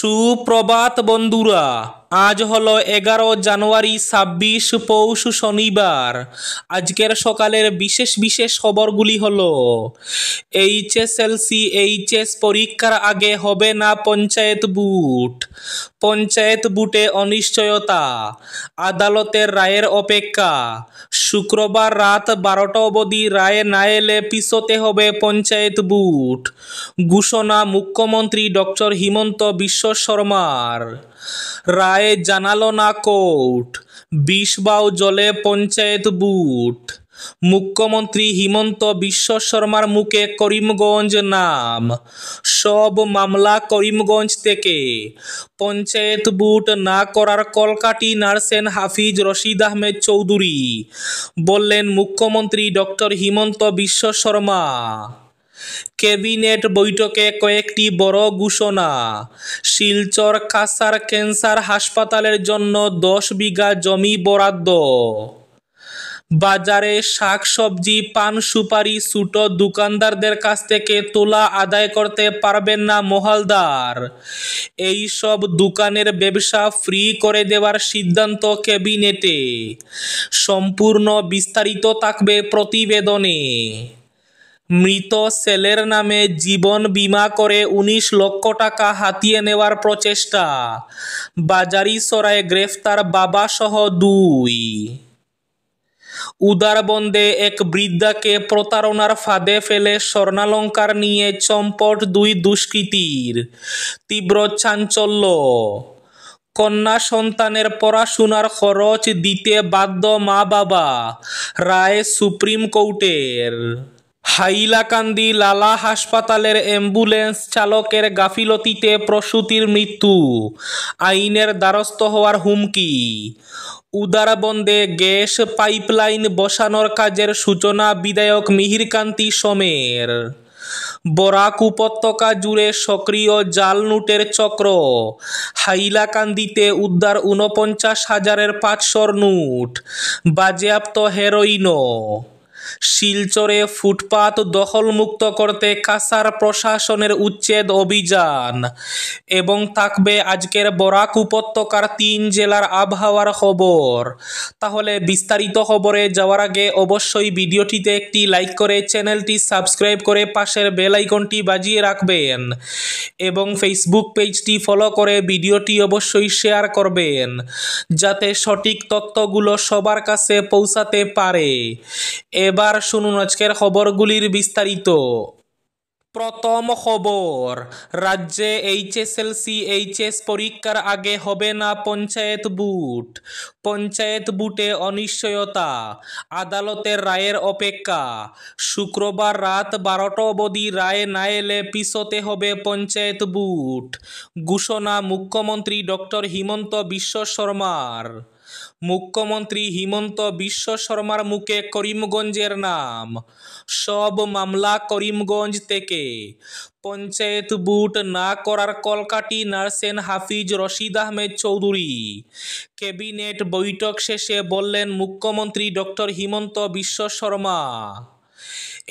সুপ্রভাত বন্ধুরা, আজ হলো 11 জানুয়ারি 26 পৌষ শনিবার। আজকের সকালের বিশেষ বিশেষ খবরগুলি হলো: এইচএস পরীক্ষার আগে হবে না পঞ্চায়েত বুট, পঞ্চায়েত বুটে অনিশ্চয়তা, আদালতের রায়ের অপেক্ষা, শুক্রবার রাত 12টা অবধি রায় না এলে পিছোতে হবে পঞ্চায়েত বুট, ঘোষণা মুখ্যমন্ত্রী ডক্টর হিমন্ত বিশ্ব শর্মার। রায় জানালো না কোর্ট, বিষবাও জলে পঞ্চায়েত বুট। মুখ্যমন্ত্রী হিমন্ত বিশ্ব শর্মার মুখে করিমগঞ্জ নাম, সব মামলা করিমগঞ্জ থেকে। পঞ্চায়েত বুট না করার কলকাঠি নাড়ছেন হাফিজ রশিদ আহমেদ চৌধুরী, বললেন মুখ্যমন্ত্রী ডক্টর হিমন্ত বিশ্ব শর্মা। ক্যাবিনেট বৈঠকে কয়েকটি বড় ঘোষণা। শিলচর কাছাড় ক্যান্সার হাসপাতালের জন্য 10 বিঘা জমি বরাদ্দ। বাজারে শাকসবজি পান সুপারি ছোট দোকানদারদের কাছ থেকে তোলা আদায় করতে পারবেন না মহালদার। এই সব দোকানের ব্যবসা ফ্রি করে দেওয়ার সিদ্ধান্ত ক্যাবিনেটে। সম্পূর্ণ বিস্তারিত থাকবে প্রতিবেদনে। মৃত ছেলের নামে জীবন বীমা করে 19 লক্ষ টাকা হাতিয়ে নেওয়ার প্রচেষ্টা। বাজারিছড়ায় গ্রেফতার বাবা সহ 2। উদারবন্দে এক বৃদ্ধাকে প্রতারণার ফাঁদে ফেলে স্বর্ণালংকার নিয়ে চম্পট 2 দুষ্কৃতীর। তীব্র চাঞ্চল্য। কন্যা সন্তানের পড়াশোনার খরচ দিতে বাধ্য মা বাবা, রায় সুপ্রিম কোর্টের। হাইলাকান্দি লালা হাসপাতালের অ্যাম্বুলেন্স চালকের গাফিলতিতে প্রসূতির মৃত্যু, আইনের দ্বারস্থ হওয়ার হুমকি। উদারবন্দে গ্যাস পাইপলাইন বসানোর কাজের সূচনা বিধায়ক মিহিরকান্তি সোমের। বরাক উপত্যকা জুড়ে সক্রিয় জাল নোটের চক্র। হাইলাকান্দিতে উদ্ধার 49,000-এর 500 নোট, বাজেয়াপ্ত হেরোইনও। শিলচরে ফুটপাত দখলমুক্ত করতে কাছাড় প্রশাসনের উচ্ছেদ অভিযান। এবং থাকবে আজকের বরাক উপত্যকার 3 জেলার আবহাওয়ার খবর। তাহলে বিস্তারিত খবরে যাওয়ার আগে অবশ্যই ভিডিওটিতে একটি লাইক করে চ্যানেলটি সাবস্ক্রাইব করে পাশের বেল আইকনটি বাজিয়ে রাখবেন এবং ফেসবুক পেজটি ফলো করে ভিডিওটি অবশ্যই শেয়ার করবেন, যাতে সঠিক তথ্যগুলো সবার কাছে পৌঁছাতে পারে। এবার শুনুন আজকের খবরগুলির বিস্তারিত। প্রথম খবর, রাজ্যে এইচএস পরীক্ষার আগে হবে না পঞ্চায়েত বুট, পঞ্চায়েত বুটে অনিশ্চয়তা, আদালতের রায়ের অপেক্ষা। শুক্রবার রাত 12টা অবধি রায় না এলে পিছোতে হবে পঞ্চায়েত বুট, ঘোষণা মুখ্যমন্ত্রী ডক্টর হিমন্ত বিশ্ব শর্মার। মুখ্যমন্ত্রী হিমন্ত বিশ্ব শর্মার মুখে করিমগঞ্জের নাম, সব মামলা করিমগঞ্জ থেকে। পঞ্চায়েত বুট না করার কলকাঠি নাড়ছেন হাফিজ রশিদ আহমেদ চৌধুরী। ক্যাবিনেট বৈঠক শেষে বললেন মুখ্যমন্ত্রী ডক্টর হিমন্ত বিশ্ব শর্মা।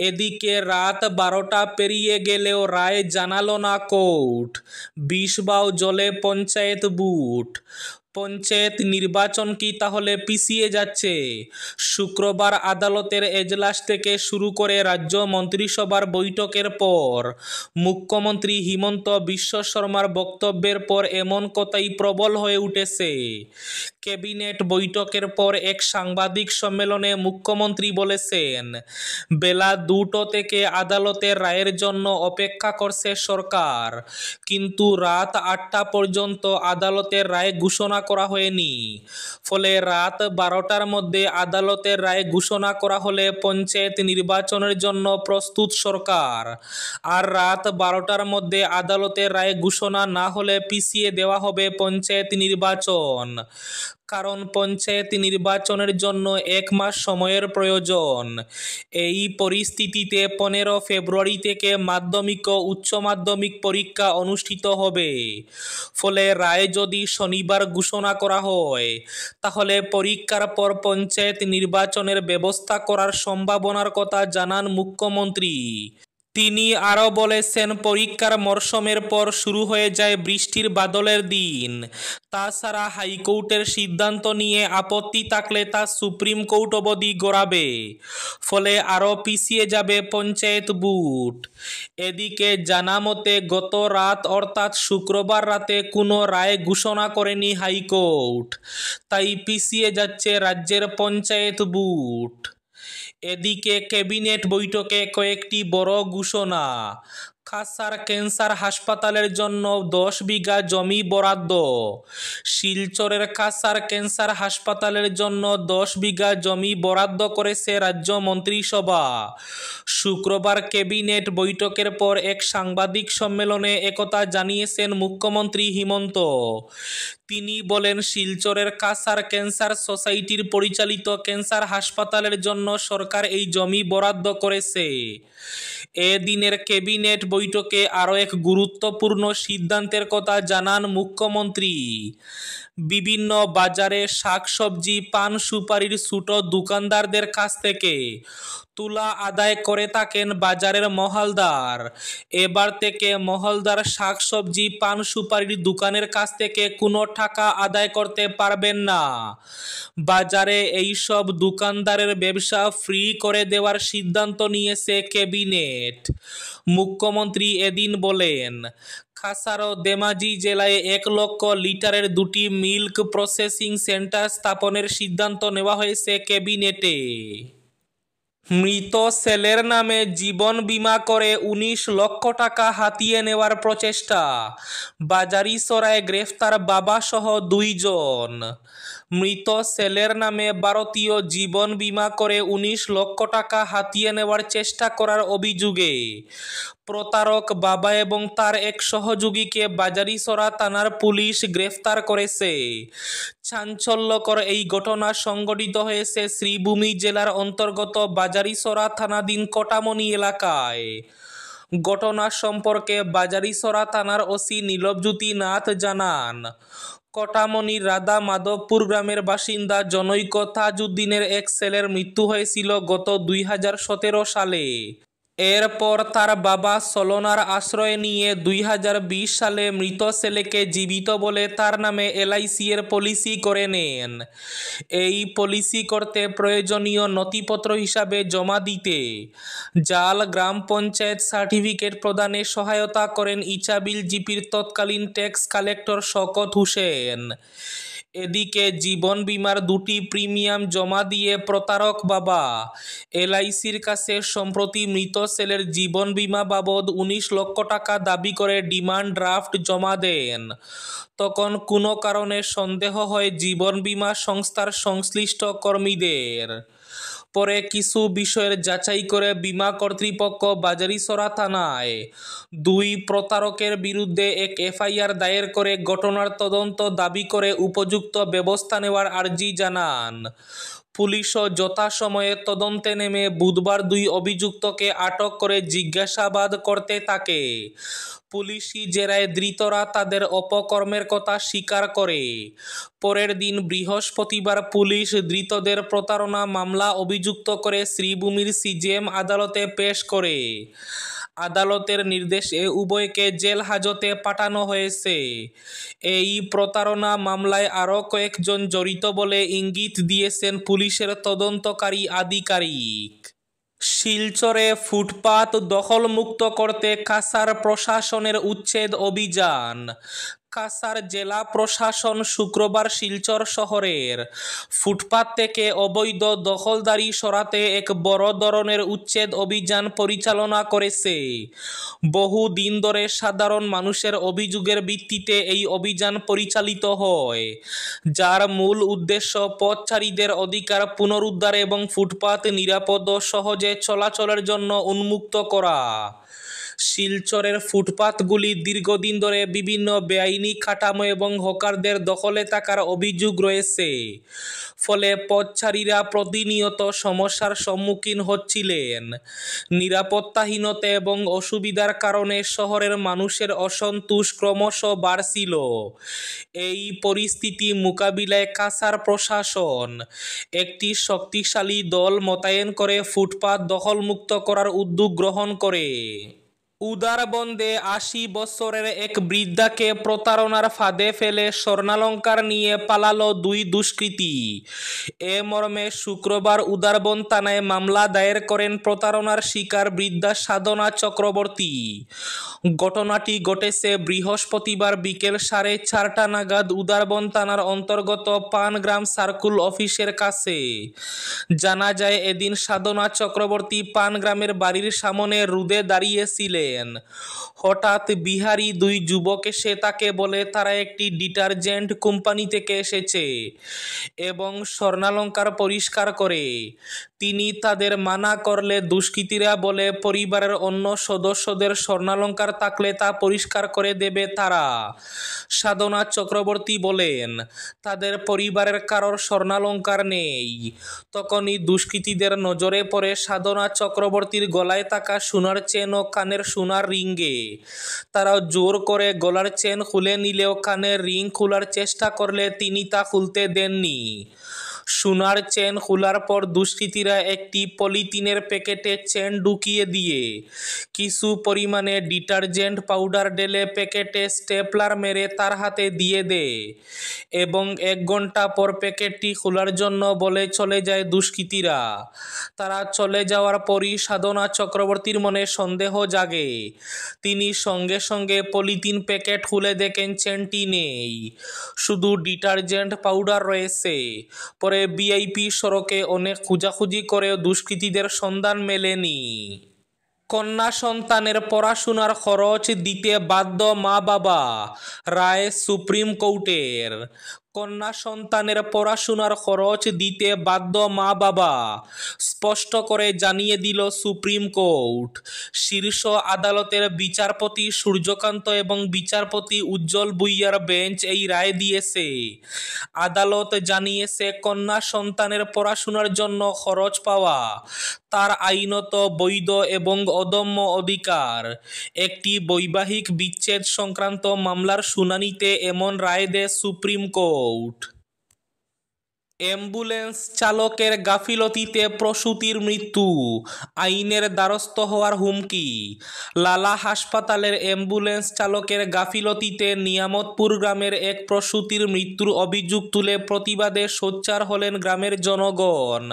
এদিকে রাত 12টা পেরিয়ে গেলেও রায় জানালো না কোর্ট, বিষবাও জলে পঞ্চায়েত বুট। পঞ্চায়েত নির্বাচন কি তাহলে পিছিয়ে যাচ্ছে? শুক্রবার আদালতের এজলাস থেকে শুরু করে রাজ্য মন্ত্রিসভার বৈঠকের পর মুখ্যমন্ত্রী হিমন্ত বিশ্ব শর্মার বক্তব্যের পর এমন কথাই প্রবল হয়ে উঠেছে। ক্যাবিনেট বৈঠকের পর এক সাংবাদিক সম্মেলনে মুখ্যমন্ত্রী বলেছেন, বেলা 2টো থেকে আদালতের রায়ের জন্য অপেক্ষা করছে সরকার, কিন্তু রাত 8টা পর্যন্ত আদালতের রায় ঘোষণা করা হয়নি। ফলে রাত 12টার মধ্যে আদালতের রায় ঘোষণা করা হলে পঞ্চায়েত নির্বাচনের জন্য প্রস্তুত সরকার, আর রাত 12টার মধ্যে আদালতের রায় ঘোষণা না হলে পিছিয়ে দেওয়া হবে পঞ্চায়েত নির্বাচন। কারণ পঞ্চায়েত নির্বাচনের জন্য 1 মাস সময়ের প্রয়োজন। এই পরিস্থিতিতে 15 ফেব্রুয়ারি থেকে মাধ্যমিক ও উচ্চ মাধ্যমিক পরীক্ষা অনুষ্ঠিত হবে। ফলে রায় যদি শনিবার ঘোষণা করা হয়, তাহলে পরীক্ষার পর পঞ্চায়েত নির্বাচনের ব্যবস্থা করার সম্ভাবনার কথা জানান মুখ্যমন্ত্রী। তিনি আরও বলেছেন, পরীক্ষার মরশুমের পর শুরু হয়ে যায় বৃষ্টির বাদলের দিন। তাছাড়া হাইকোর্টের সিদ্ধান্ত নিয়ে আপত্তি থাকলে তা সুপ্রিম কোর্ট অবধি গড়াবে, ফলে আরও পিছিয়ে যাবে পঞ্চায়েত ভোট। এদিকে জানা মতে গত রাত অর্থাৎ শুক্রবার রাতে কোনো রায় ঘোষণা করেনি হাইকোর্ট, তাই পিছিয়ে যাচ্ছে রাজ্যের পঞ্চায়েত ভোট। এদিকে ক্যাবিনেট বৈঠকে কয়েকটি বড় ঘোষণা। কাছাড় ক্যান্সার হাসপাতালের জন্য 10 বিঘা জমি বরাদ্দ। শিলচরের কাছাড় ক্যান্সার হাসপাতালের জন্য 10 বিঘা জমি বরাদ্দ করেছে রাজ্য মন্ত্রিসভা। শুক্রবার ক্যাবিনেট বৈঠকের পর এক সাংবাদিক সম্মেলনে একথা জানিয়েছেন মুখ্যমন্ত্রী হিমন্ত। তিনি বলেন, শিলচরের কাছাড় ক্যান্সার সোসাইটির পরিচালিত ক্যান্সার হাসপাতালের জন্য সরকার এই জমি বরাদ্দ করেছে। এদিনের ক্যাবিনেট বৈঠকে আরও এক গুরুত্বপূর্ণ সিদ্ধান্তের কথা জানান মুখ্যমন্ত্রী। বিভিন্ন বাজারে শাকসবজি, পান সুপারির ছোট দোকানদারদের কাছ থেকে তুলা আদায় করে থাকেন বাজারের মহলদার। এবার থেকে মহলদার শাকসবজি, পান সুপারির দোকানের কাছ থেকে কোনো টাকা আদায় করতে পারবেন না। বাজারে এইসব দোকানদারের ব্যবসা ফ্রি করে দেওয়ার সিদ্ধান্ত নিয়েছে ক্যাবিনেট। মুখ্যমন্ত্রী এদিন বলেন, কাছাড় ও ধেমাজি জেলায় 1 লক্ষ লিটারের 2টি মিল্ক প্রসেসিং সেন্টার স্থাপনের সিদ্ধান্ত নেওয়া হয়েছে ক্যাবিনেটে। মৃত ছেলের নামে জীবন বীমা করে 19 লক্ষ টাকা হাতিয়ে নেওয়ার প্রচেষ্টা। বাজারিছড়ায় গ্রেফতার বাবাসহ 2 জন। মৃত ছেলের নামে ভারতীয় জীবন বীমা করে 19 লক্ষ টাকা হাতিয়ে নেওয়ার চেষ্টা করার অভিযোগে প্রতারক বাবা এবং তার এক সহযোগীকে বাজারিছড়া থানার পুলিশ গ্রেফতার করেছে। চাঞ্চল্যকর এই ঘটনা সংঘটিত হয়েছে শ্রীভূমি জেলার অন্তর্গত বাজারিছড়া থানাধীন কটামনি এলাকায়। ঘটনা সম্পর্কে বাজারিছড়া থানার ওসি নীলবজ্যোতি নাথ জানান, কটামনির রাধা মাধবপুর গ্রামের বাসিন্দা জনৈক তাজউদ্দিনের এক ছেলের মৃত্যু হয়েছিল গত 2017 সালে। এরপর তার বাবা ছলনার আশ্রয় নিয়ে 2020 সালে মৃত ছেলেকে জীবিত বলে তার নামে LIC এর পলিসি করে নেন। এই পলিসি করতে প্রয়োজনীয় নথিপত্র হিসাবে জমা দিতে জাল গ্রাম পঞ্চায়েত সার্টিফিকেট প্রদানে সহায়তা করেন ইছাবিল জিপির তৎকালীন ট্যাক্স কালেক্টর শওকত হোসেন। এদিকে জীবন বীমার 2টি প্রিমিয়াম জমা দিয়ে প্রতারক বাবা LICর কাছে সম্প্রতি মৃত ছেলের জীবন বীমা বাবদ 19 লক্ষ টাকা দাবি করে ডিমান্ড ড্রাফট জমা দেন। তখন কোনো কারণে সন্দেহ হয় জীবন বীমা সংস্থার সংশ্লিষ্ট কর্মীদের। পরে কিছু বিষয়ের যাচাই করে বীমা কর্তৃপক্ষ বাজারিছড়া থানায় 2 প্রতারকের বিরুদ্ধে এক FIR দায়ের করে ঘটনার তদন্ত দাবি করে উপযুক্ত ব্যবস্থা নেওয়ার আর্জি জানান। পুলিশও যথাসময়ে তদন্তে নেমে বুধবার 2 অভিযুক্তকে আটক করে জিজ্ঞাসাবাদ করতে থাকে। পুলিশি জেরায় ধৃতরা তাদের অপকর্মের কথা স্বীকার করে। পরের দিন বৃহস্পতিবার পুলিশ ধৃতদের প্রতারণা মামলা অভিযুক্ত করে শ্রীভূমির CJM আদালতে পেশ করে। আদালতের নির্দেশে উভয়কে জেল হাজতে পাঠানো হয়েছে। এই প্রতারণা মামলায় আরও কয়েকজন জড়িত বলে ইঙ্গিত দিয়েছেন পুলিশের তদন্তকারী আধিকারিক। শিলচরে ফুটপাত দখলমুক্ত করতে কাছাড় প্রশাসনের উচ্ছেদ অভিযান। কাছাড় জেলা প্রশাসন শুক্রবার শিলচর শহরের ফুটপাত থেকে অবৈধ দখলদারি সরাতে এক বড় ধরনের উচ্ছেদ অভিযান পরিচালনা করেছে। বহু দিন ধরে সাধারণ মানুষের অভিযোগের ভিত্তিতে এই অভিযান পরিচালিত হয়, যার মূল উদ্দেশ্য পথচারীদের অধিকার পুনরুদ্ধার এবং ফুটপাত নিরাপদ ও সহজে চলাচলের জন্য উন্মুক্ত করা। শিলচরের ফুটপাতগুলি দীর্ঘদিন ধরে বিভিন্ন বেআইনি কাঠামো এবং হকারদের দখলে থাকার অভিযোগ রয়েছে, ফলে পথচারীরা প্রতিনিয়ত সমস্যার সম্মুখীন হচ্ছিলেন। নিরাপত্তাহীনতা এবং অসুবিধার কারণে শহরের মানুষের অসন্তোষ ক্রমশ বাড়ছিল। এই পরিস্থিতি মোকাবিলায় কাছাড় প্রশাসন একটি শক্তিশালী দল মোতায়েন করে ফুটপাত দখলমুক্ত করার উদ্যোগ গ্রহণ করে। উদারবন্দে ৮০ বছরের এক বৃদ্ধাকে প্রতারণার ফাঁদে ফেলে স্বর্ণালংকার নিয়ে পালালো দুই দুষ্কৃতী। এ মর্মে শুক্রবার উদারবন্দ থানায় মামলা দায়ের করেন প্রতারণার শিকার বৃদ্ধা সাধনা চক্রবর্তী। ঘটনাটি ঘটেছে বৃহস্পতিবার বিকেল 4:30 নাগাদ উদারবন্দ থানার অন্তর্গত পানগ্রাম সার্কুল অফিসের কাছে। জানা যায়, এদিন সাধনা চক্রবর্তী পানগ্রামের বাড়ির সামনে রোদে দাঁড়িয়েছিলেন। হঠাৎ বিহারি দুই যুবক এসে তাকে বলে তারা একটি ডিটারজেন্ট কোম্পানি থেকে এসেছে এবং স্বর্ণালংকার পরিষ্কার করে। তিনি তাদের মানা করলে দুষ্কৃতীরা বলে পরিবারের অন্য সদস্যদের স্বর্ণালংকার থাকলে তা পরিষ্কার করে দেবে তারা। সাধনা চক্রবর্তী বলেন, তাদের পরিবারের কারোর স্বর্ণালংকার নেই। তখনই দুষ্কৃতীদের নজরে পড়ে সাধনা চক্রবর্তীর গলায় থাকা সোনার চেন ও কানের সোনার রিংয়ে। তারা জোর করে গলার চেন খুলে নিলেও কানের রিং খোলার চেষ্টা করলে তিনি তা খুলতে দেননি। সোনার চেন খোলার পর দুষ্কৃতীরা একটি পলিথিনের প্যাকেটে চেন ঢুকিয়ে দিয়ে কিছু পরিমাণে ডিটারজেন্ট পাউডার ঢেলে প্যাকেটে স্টেপলার মেরে তার হাতে দিয়ে দেয় এবং 1 ঘন্টা পর প্যাকেটটি খোলার জন্য বলে চলে যায় দুষ্কৃতীরা। তারা চলে যাওয়ার পরই সাধনা চক্রবর্তীর মনে সন্দেহ জাগে। তিনি সঙ্গে সঙ্গে পলিথিন প্যাকেট খুলে দেখেন চেনটি নেই, শুধু ডিটারজেন্ট পাউডার রয়েছে। পরে ভিআইপি সড়কে অনেক খোঁজাখুঁজি করেও দুষ্কৃতীদের সন্ধান মেলেনি। কন্যা সন্তানের পড়াশোনার খরচ দিতে বাধ্য মা বাবা, রায় সুপ্রিম কোর্টের। কন্যা সন্তানের পড়াশোনার খরচ দিতে বাধ্য মা বাবা, স্পষ্ট করে জানিয়ে দিল সুপ্রিম কোর্ট। শীর্ষ আদালতের বিচারপতি সূর্যকান্ত এবং বিচারপতি উজ্জ্বল ভুঁইয়ার বেঞ্চ এই রায় দিয়েছে। আদালত জানিয়েছে, কন্যা সন্তানের পড়াশোনার জন্য খরচ পাওয়া তার আইনত বৈধ এবং অদম্য অধিকার। একটি বৈবাহিক বিচ্ছেদ সংক্রান্ত মামলার শুনানিতে এমন রায় দেয় সুপ্রিম কোর্ট। অ্যাম্বুলেন্স চালকের গাফিলতিতে প্রসূতির মৃত্যু, আইনের দ্বারস্থ হওয়ার হুমকি। লালা হাসপাতালের অ্যাম্বুলেন্স চালকের গাফিলতিতে নিয়ামতপুর গ্রামের এক প্রসূতির মৃত্যুর অভিযোগ তুলে প্রতিবাদে সোচ্চার হলেন গ্রামের জনগণ।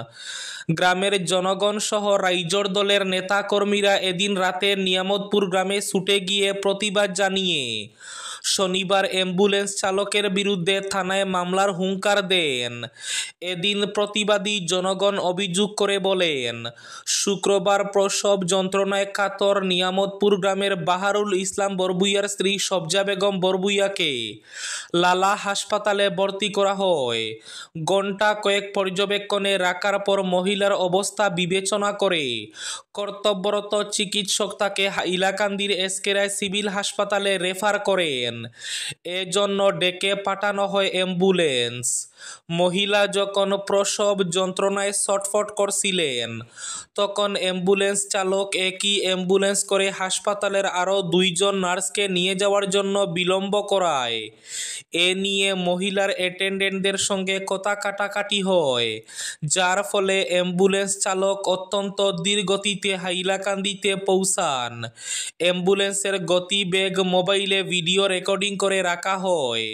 গ্রামের জনগণ সহ রাইজোর দলের নেতাকর্মীরা এদিন রাতে নিয়ামতপুর গ্রামে ছুটে গিয়ে প্রতিবাদ জানিয়ে শনিবার অ্যাম্বুলেন্স চালকের বিরুদ্ধে থানায় মামলার হুঙ্কার দেন। এদিন প্রতিবাদী জনগণ অভিযোগ করে বলেন, শুক্রবার প্রসব যন্ত্রণায় কাতর নিয়ামতপুর গ্রামের বাহারুল ইসলাম বরভুইয়ার স্ত্রী সবজা বেগম বরভুইয়াকে লালা হাসপাতালে ভর্তি করা হয়। ঘণ্টা কয়েক পর্যবেক্ষণে রাখার পর মহিলার অবস্থা বিবেচনা করে কর্তব্যরত চিকিৎসক তাকে হাইলাকান্দির এসকে রায় সিভিল হাসপাতালে রেফার করেন। এজন্য ডেকে পাঠানো হয় অ্যাম্বুলেন্স। মহিলা যখন প্রসব যন্ত্রণায় ছটফট করছিলেন, তখন অ্যাম্বুলেন্স চালক একই অ্যাম্বুলেন্স করে হাসপাতালের আরও 2 জন নার্সকে নিয়ে যাওয়ার জন্য বিলম্ব করায়। এ নিয়ে মহিলার অ্যাটেন্ডেন্টদের সঙ্গে কথা কাটাকাটি হয়, যার ফলে অ্যাম্বুলেন্স চালক অত্যন্ত ধীর গতিতে হাইলাকান্দিতে পৌঁছান। অ্যাম্বুলেন্সের গতিবেগ মোবাইলে ভিডিও রেকর্ডিং করে রাখা হয়।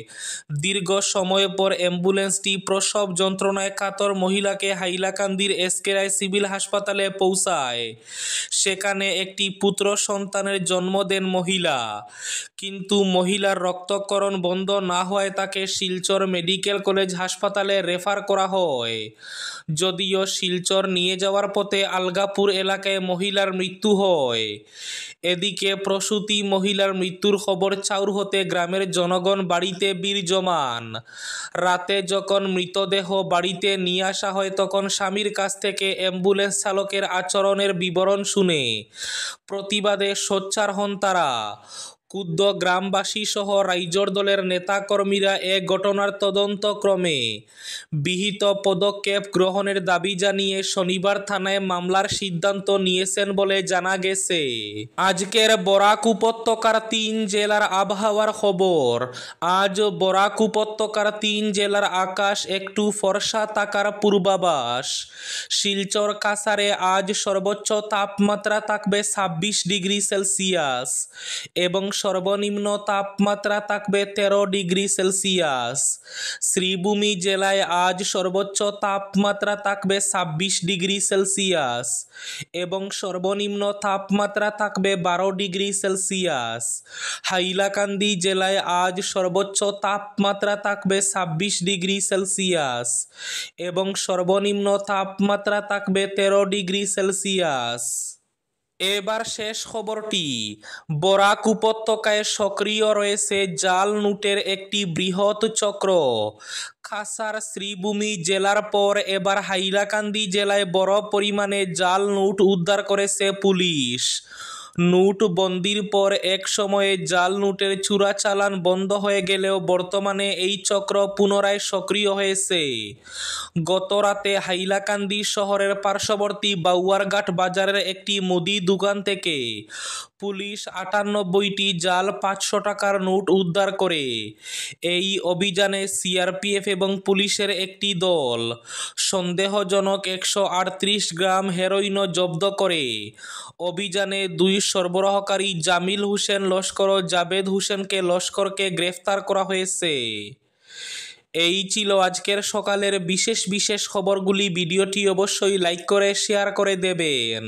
দীর্ঘ সময় পর অ্যাম্বুলেন্সটি প্রসব যন্ত্রণায় কাতর মহিলাকে হাইলাকান্দির এসকে রায় সিভিল হাসপাতালে পৌঁছায়। সেখানে একটি পুত্র সন্তানের জন্ম দেন মহিলা, কিন্তু মহিলার রক্তক্ষরণ বন্ধ না হওয়ায় তাকে শিলচর মেডিকেল কলেজ হাসপাতালে রেফার করা হয়। যদিও শিলচর নিয়ে যাওয়ার পথে আলগাপুর এলাকায় মহিলার মৃত্যু হয়। এদিকে প্রসূতি মহিলার মৃত্যুর খবর চাউর হতে গ্রামের জনগণ বাড়িতে ভিড় জমান। রাতে যখন মৃতদেহ বাড়িতে নিয়ে আসা হয় তখন স্বামীর কাছ থেকে অ্যাম্বুলেন্স চালকের আচরণের বিবরণ শুনে প্রতিবাদে সোচ্চার হন তারা। ক্ষুব্ধ গ্রামবাসী সহ রাইজোর দলের নেতাকর্মীরা এ ঘটনার তদন্তক্রমে বিহিত পদক্ষেপ গ্রহণের দাবি জানিয়ে শনিবার থানায় মামলার সিদ্ধান্ত নিয়েছেন বলে জানা গেছে। আজকের বরাক উপত্যকার 3 জেলার আবহাওয়ার খবর। আজ বরাক উপত্যকার 3 জেলার আকাশ একটু ফর্সা থাকার পূর্বাভাস। শিলচর কাছাড়ে আজ সর্বোচ্চ তাপমাত্রা থাকবে 26 ডিগ্রি সেলসিয়াস এবং সর্বনিম্ন তাপমাত্রা থাকবে 13 ডিগ্রি সেলসিয়াস। শ্রীভূমি জেলায় আজ সর্বোচ্চ তাপমাত্রা থাকবে 26 ডিগ্রি সেলসিয়াস এবং সর্বনিম্ন তাপমাত্রা থাকবে 12 ডিগ্রি সেলসিয়াস। হাইলাকান্দি জেলায় আজ সর্বোচ্চ তাপমাত্রা থাকবে 26 ডিগ্রি সেলসিয়াস এবং সর্বনিম্ন তাপমাত্রা থাকবে 13 ডিগ্রি সেলসিয়াস। এবার শেষ খবরটি। বরাক উপত্যকায় সক্রিয় রয়েছে জাল নোটের একটি বৃহৎ চক্র। কাছাড় শ্রীভূমি জেলার পর এবার হাইলাকান্দি জেলায় বড় পরিমাণে জাল নোট উদ্ধার করেছে পুলিশ। নোটবন্দির পর এক সময়ে জাল নোটের চোরাচালান বন্ধ হয়ে গেলেও বর্তমানে এই চক্র পুনরায় সক্রিয় হয়েছে। গত রাতে হাইলাকান্দি শহরের পার্শ্ববর্তী বাউয়ারঘাট বাজারের একটি মুদি দোকান থেকে পুলিশ 98টি জাল 500 টাকার নোট উদ্ধার করে। এই অভিযানে সিআরপিএফ এবং পুলিশের একটি দল সন্দেহজনক 138 গ্রাম হেরোইনও জব্দ করে। অভিযানে 2 সরবরাহকারী জামিল হোসেন লস্কর ও জাবেদ হোসেনকে লস্করকে গ্রেফতার করা হয়েছে। এই ছিল আজকের সকালের বিশেষ খবরগুলি। ভিডিওটি অবশ্যই লাইক করে শেয়ার করে দেবেন।